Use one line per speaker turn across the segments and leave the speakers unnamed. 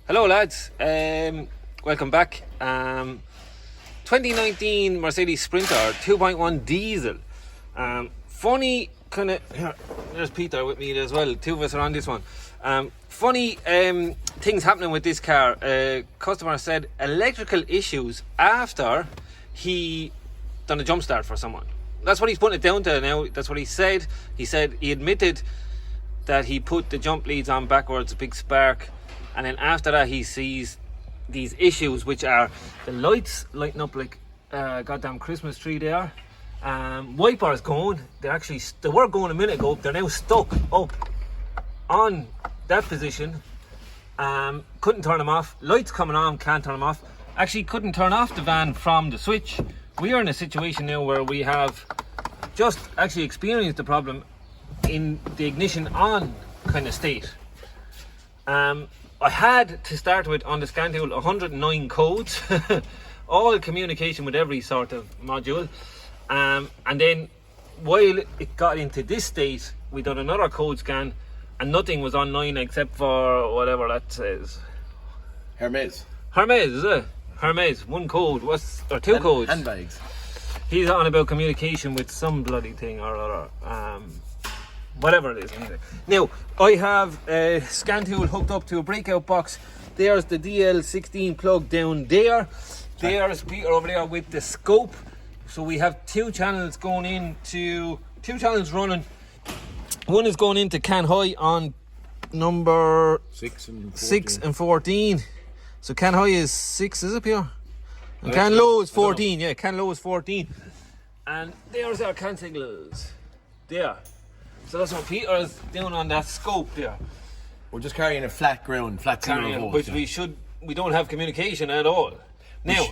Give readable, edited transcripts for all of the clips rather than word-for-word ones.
Hello lads, welcome back. 2019 Mercedes Sprinter 2.1 diesel. Funny kind of, there's Peter with me as well, two of us are on this one. Funny things happening with this car. Customer said electrical issues after he done a jump start for someone. That's what he's putting it down to now. That's what he said. He said he admitted that he put the jump leads on backwards, a big spark, and then after that he sees these issues, which are the lights lighting up like a goddamn Christmas tree there. Wipers going, they were going a minute ago, they're now stuck up on that position. Couldn't turn them off. Lights coming on, can't turn them off. Actually couldn't turn off the van from the switch. We are in a situation now where we have just actually experienced the problem in the ignition on kind of state. I had to start with on the scan tool 109 codes, all communication with every sort of module, and then while it got into this state, we done another code scan and nothing was on 9 except for whatever that says.
Hermes,
is it? Hermes, one code, or two codes.
Handbags.
He's on about communication with some bloody thing or other. Whatever it is. Anyway. Now, I have a scan tool hooked up to a breakout box. There's the DL16 plug down there. There's Peter over there with the scope. So we have two channels running. One is going into can high on number 6 and 14. So can high is 6, is it, Peter? And can low is 14. Yeah, can low is 14. And there's our can signals. There. So that's what Peter is doing on that scope there.
We're just carrying a flat ground, flat 0 volts.
Which we don't have communication at all. Now,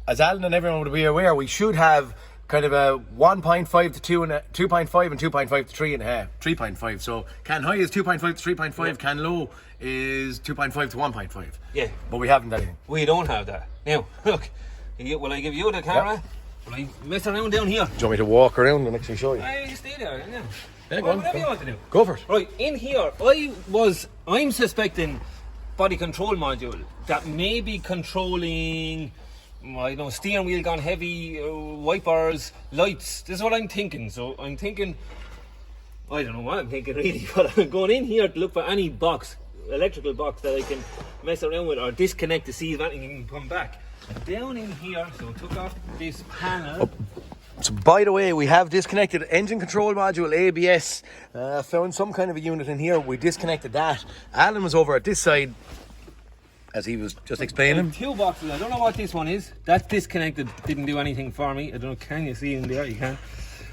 as Alan and everyone would be aware, we should have kind of a 1.5 to 2 and 2.5 and 2.5 to 3.5, 3.5. So can high is 2.5 to 3.5, yeah. Can low is 2.5 to 1.5.
Yeah.
But we haven't anything.
We don't have that. Now, look, will I give you the camera? Yep. Will I mess around down here?
Do you want me to walk around and actually show you?
I stay there, yeah.
Yeah,
whatever you want to do.
Go for it.
Right, in here, I'm suspecting body control module that may be controlling, I don't know, steering wheel gone heavy, wipers, lights. This is what I'm thinking. So I'm thinking, I don't know what I'm thinking really, but I'm going in here to look for any electrical box that I can mess around with or disconnect to see if anything can come back. And down in here, so I took off this panel.
So by the way, we have disconnected engine control module, ABS, found some kind of a unit in here. We disconnected that. Alan was over at this side, as he was just explaining.
Two boxes, I don't know what this one is. That's disconnected, didn't do anything for me. I don't know, can you see in there? You can.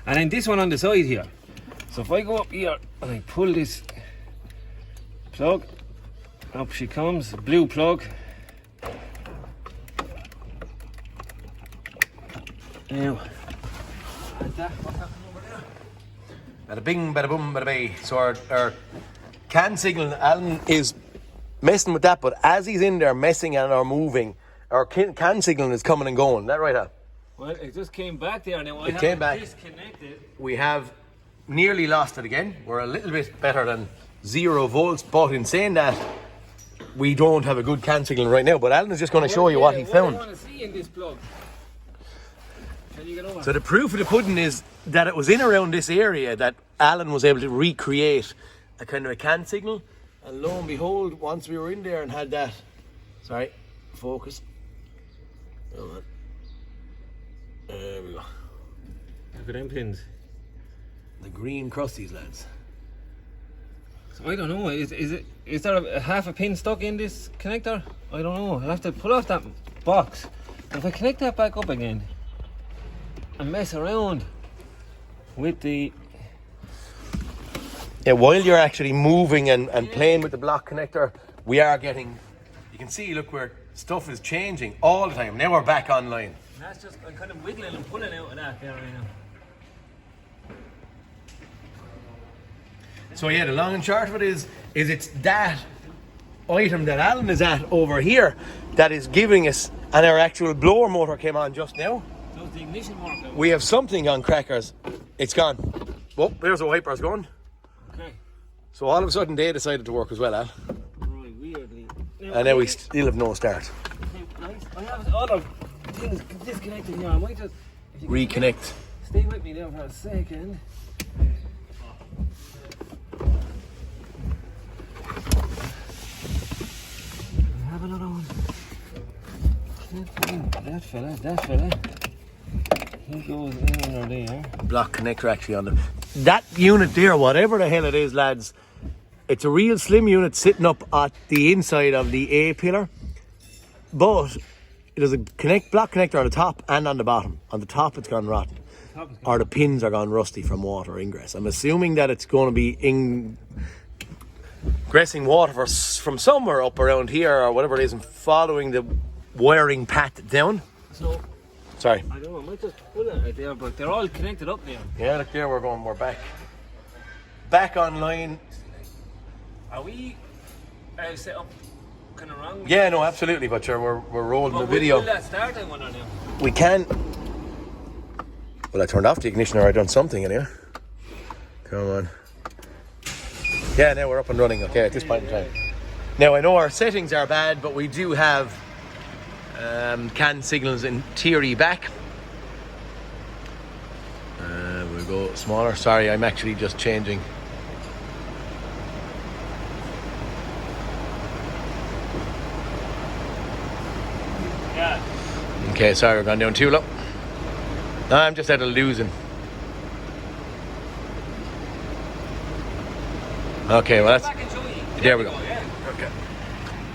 And then this one on the side here. So if I go up here and I pull this plug, up she comes, blue plug. Now, what's happening over there?
Bada bing, bada boom, bada bay. So our can signal, Alan is messing with that, but as he's in there messing and or moving, our can signal is coming and going. Is that right, Al?
Well, it just came back there. Now I
came back.
Disconnected.
We have nearly lost it again. We're a little bit better than 0 volts, but in saying that, we don't have a good can signal right now. But Alan is just going to show you what he found.
What I want to see in this plug.
So the proof of the pudding is that it was in around this area that Alan was able to recreate a kind of a can signal, and lo and behold, once we were in there and had that, sorry, focus. Hold on. There we go.
Look at them pins.
The green crusties, lads.
So I don't know. Is there a half a pin stuck in this connector? I don't know. I'll have to pull off that box. If I connect that back up again and mess around with the...
Yeah, while you're actually moving and playing with the block connector, we are getting... You can see, look, where stuff is changing all the time. Now we're back online.
That's just, I'm kind of wiggling and pulling out of that there right now.
So yeah, the long and short of it is it's that item that Alan is at over here that is giving us, and our actual blower motor came on just now.
So the ignition working.
We have something on crackers. It's gone. Oh, there's the wipers going.
Okay.
So all of a sudden they decided to work as well, Al.
Right, weirdly. Now,
And now we still have no start.
I have other things disconnected here. I might just
Reconnect.
stay with me there for a second. I have another one. That fella. He goes in under there.
Block connector actually on that unit there, whatever the hell it is, lads. It's a real slim unit sitting up at the inside of the A pillar, but there's a block connector on the top and on the bottom. On the top it's gone rotten, or the pins are gone rusty from water ingress. I'm assuming that it's going to be ingressing water from somewhere up around here or whatever it is and following the wiring path down.
So,
sorry.
I don't know, I might just pull it right there, but they're all connected up there.
Yeah, look there, we're back online.
Are we set up kind of wrong?
Yeah, no, absolutely, but sure, we're rolling the video.
Will that start, I wonder now?
We can. Well, I turned off the ignition or I done something in here. Come on. Yeah, now we're up and running, okay, at this point in time. Now, I know our settings are bad, but we do have CAN signals in theory back. We'll go smaller. Sorry, I'm actually just changing.
Yeah.
Okay, sorry, we're going down too low. No, I'm just out of losing. Okay, well that's... There we go.
Yeah.
Okay.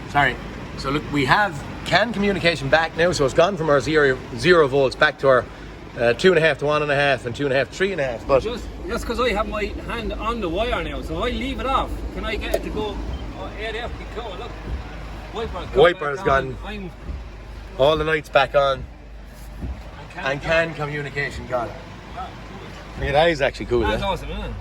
Sorry. So look, we have CAN communication back now, so it's gone from our 0 volts back to our 2.5 to 1.5 and 2.5 to 3.5. But
Just because I have my hand on the wire now, so if I leave it off, can I get it to go? Oh, yeah, there we go. Look,
wiper's gone.
I'm
All the lights back on. And CAN communication gone. Yeah, that is actually cool.
That's
Yeah?
awesome, isn't it?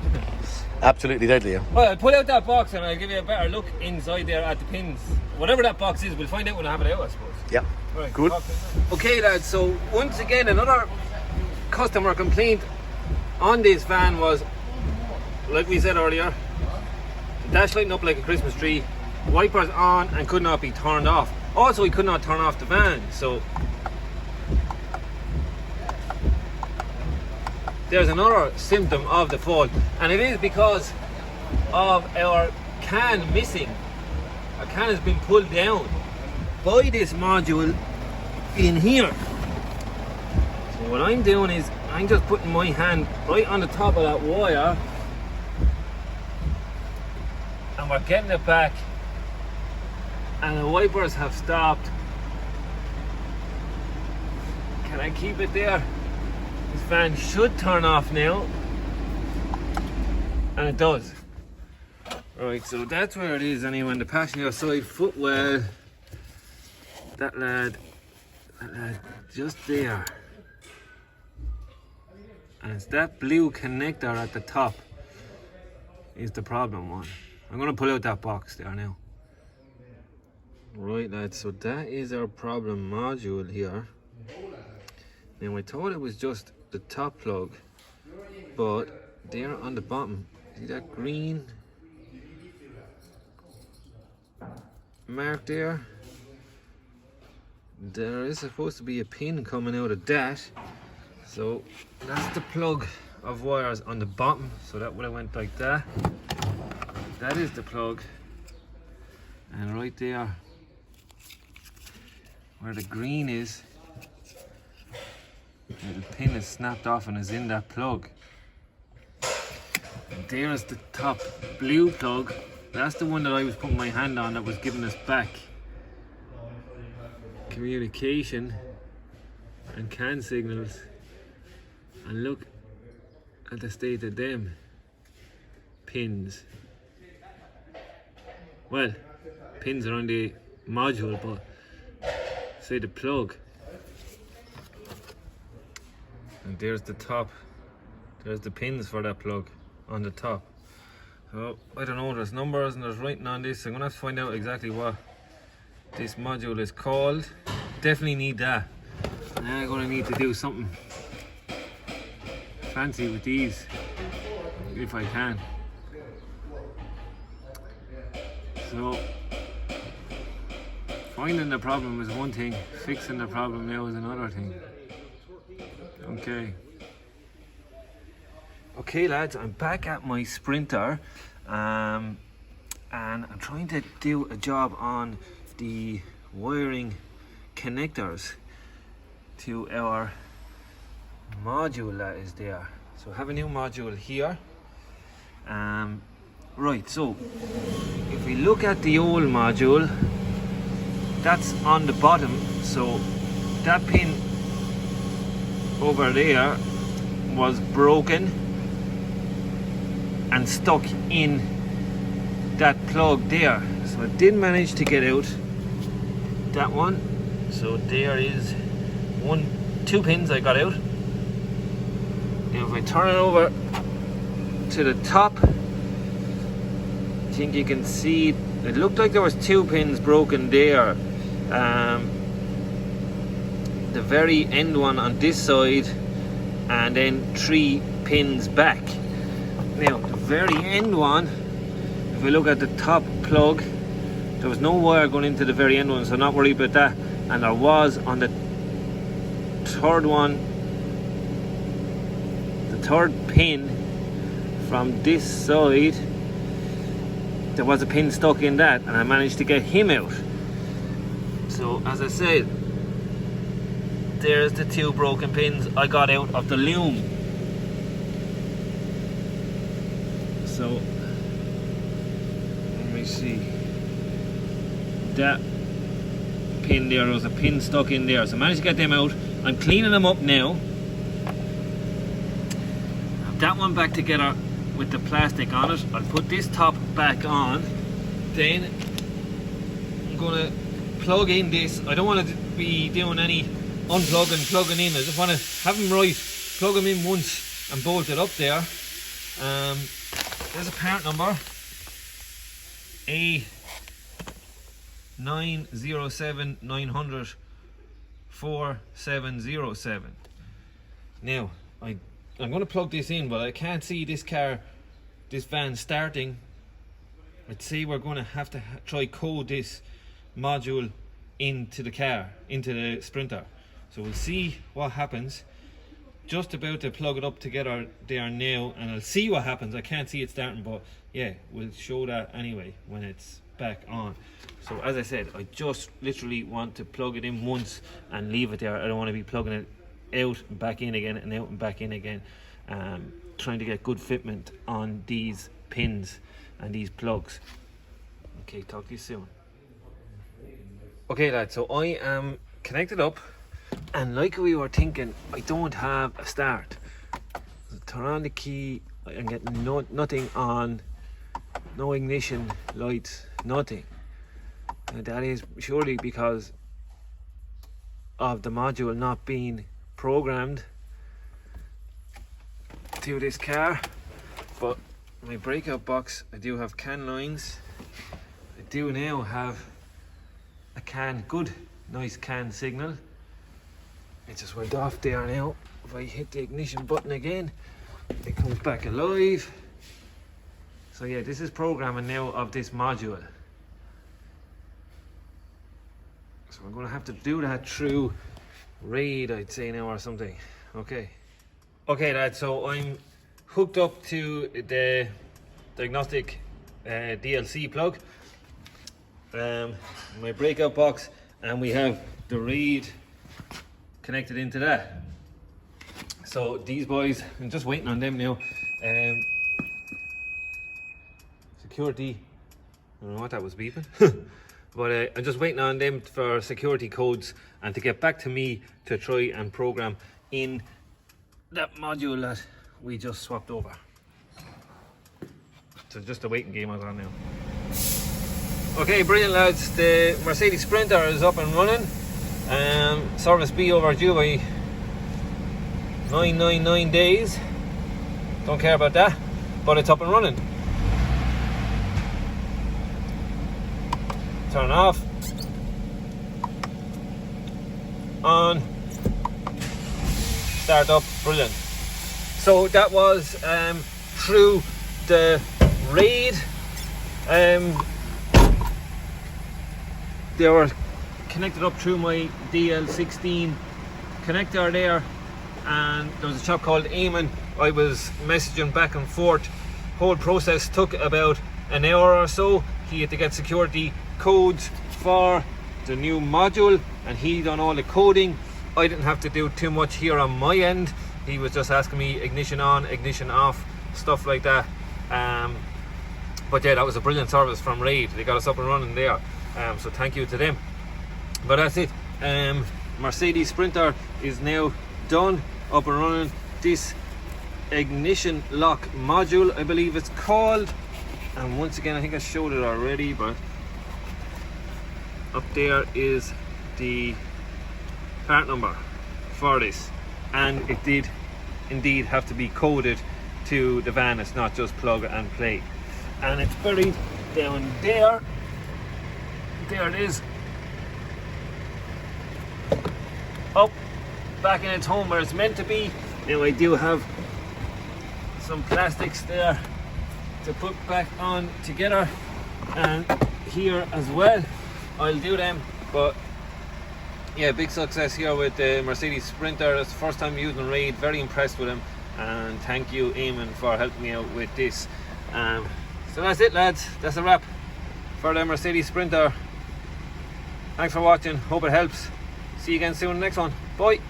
Absolutely deadly. Yeah.
Well, I'll pull out that box and I'll give you a better look inside there at the pins. Whatever that box is, we'll find out when I have it out, I suppose.
Yeah.
Right,
Good.
Okay, lads, so once again, another customer complaint on this van was, like we said earlier, the dash lighting up like a Christmas tree, wipers on and could not be turned off. Also, he could not turn off the van, so there's another symptom of the fault, and it is because of our CAN missing. Our CAN has been pulled down by this module in here. So what I'm doing is I'm just putting my hand right on the top of that wire and we're getting it back, and the wipers have stopped. Can I keep it there? This fan should turn off now, and it does. Right, so that's where it is anyway, on the passenger side footwell. That lad just there. And it's that blue connector at the top is the problem one. I'm gonna pull out that box there now. Right, lads, so that is our problem module here. Now I thought it was just the top plug, but there on the bottom, see that green mark there? There is supposed to be a pin coming out of that. So that's the plug of wires on the bottom. So that would have went like that. That is the plug. And right there, where the green is, the pin is snapped off and is in that plug. And there's the top blue plug. That's the one that I was putting my hand on that was giving us back communication and CAN signals. And look at the state of them pins. Well, pins are on the module, but say the plug. And there's the top. There's the pins for that plug on the top. So I don't know, there's numbers and there's writing on this. I'm gonna have to find out exactly what this module is called. Definitely need that. And then I'm gonna need to do something fancy with these if I can. Finding the problem is one thing, fixing the problem now is another thing. Okay lads, I'm back at my Sprinter, and I'm trying to do a job on the wiring connectors to our module that is there. So I have a new module here. Right, so if we look at the old module, that's on the bottom, so that pin over there was broken and stuck in that plug there, so I did manage to get out that one. So there is two pins I got out. Now if I turn it over to the top, I think you can see it looked like there was two pins broken there. The very end one on this side, and then 3 pins back. Now the very end one, if we look at the top plug, there was no wire going into the very end one, so not worried about that. And there was on the third one, the third pin from this side, there was a pin stuck in that, and I managed to get him out. So as I said, there's the 2 broken pins I got out of the loom. So let me see, that pin there was a pin stuck in there, so I managed to get them out. I'm cleaning them up now. That one back together with the plastic on it. I'll put this top back on, then I'm gonna plug in this. I don't want to be doing any unplugging, plugging in. I just want to have them right, plug them in once and bolt it up there. There's a part number, A9079004707. Now I'm going to plug this in, but I can't see this van starting. I'd say we're going to have to try code this module into the car, into the Sprinter. So we'll see what happens. Just about to plug it up together there now, and I'll see what happens. I can't see it starting, but yeah, we'll show that anyway when it's back on. So as I said, I just literally want to plug it in once and leave it there. I don't want to be plugging it out and back in again and out and back in again. Trying to get good fitment on these pins and these plugs. Okay, talk to you soon. Okay lads, so I am connected up, and like we were thinking, I don't have a start. So turn on the key and get nothing on, no ignition lights, nothing. And that is surely because of the module not being programmed to this car. But my breakout box, I do have CAN lines. I do now have a CAN, good, nice CAN signal. It just went off there now. If I hit the ignition button again, it comes back alive. So yeah, this is programming now of this module. So we're going to have to do that through RAID, I'd say now, or something. Okay lads, so I'm hooked up to the diagnostic DLC plug, my breakout box, and we have the RAID connected into that. So these boys, I'm just waiting on them now. Security, I don't know what that was beeping. But I'm just waiting on them for security codes and to get back to me to try and program in that module that we just swapped over. So just a waiting game I was on now. Okay, brilliant lads, the Mercedes Sprinter is up and running. Service B overdue by 999 days. Don't care about that, but it's up and running. Turn off, on, start up, brilliant. So that was through the RAID. They were connected up through my DL16 connector there, and there was a chap called Eamon. I was messaging back and forth. Whole process took about an hour or so. He had to get security codes for the new module, and he done all the coding. I didn't have to do too much here on my end. He was just asking me ignition on, ignition off, stuff like that. But yeah, that was a brilliant service from Raid. They got us up and running there, so thank you to them. But that's it. Mercedes Sprinter is now done, up and running. This ignition lock module, I believe it's called, and once again I think I showed it already, but up there is the part number for this, and it did indeed have to be coded to the van. It's not just plug and play, and it's buried down there. There it is, up back in its home where it's meant to be. Now I do have some plastics there to put back on together, and here as well I'll do them. But yeah, big success here with the Mercedes Sprinter. It's the first time using Raid. Very impressed with him, and thank you Eamon for helping me out with this. So that's it, lads. That's a wrap for the Mercedes Sprinter. Thanks for watching, hope it helps. See you again soon in the next one. Bye.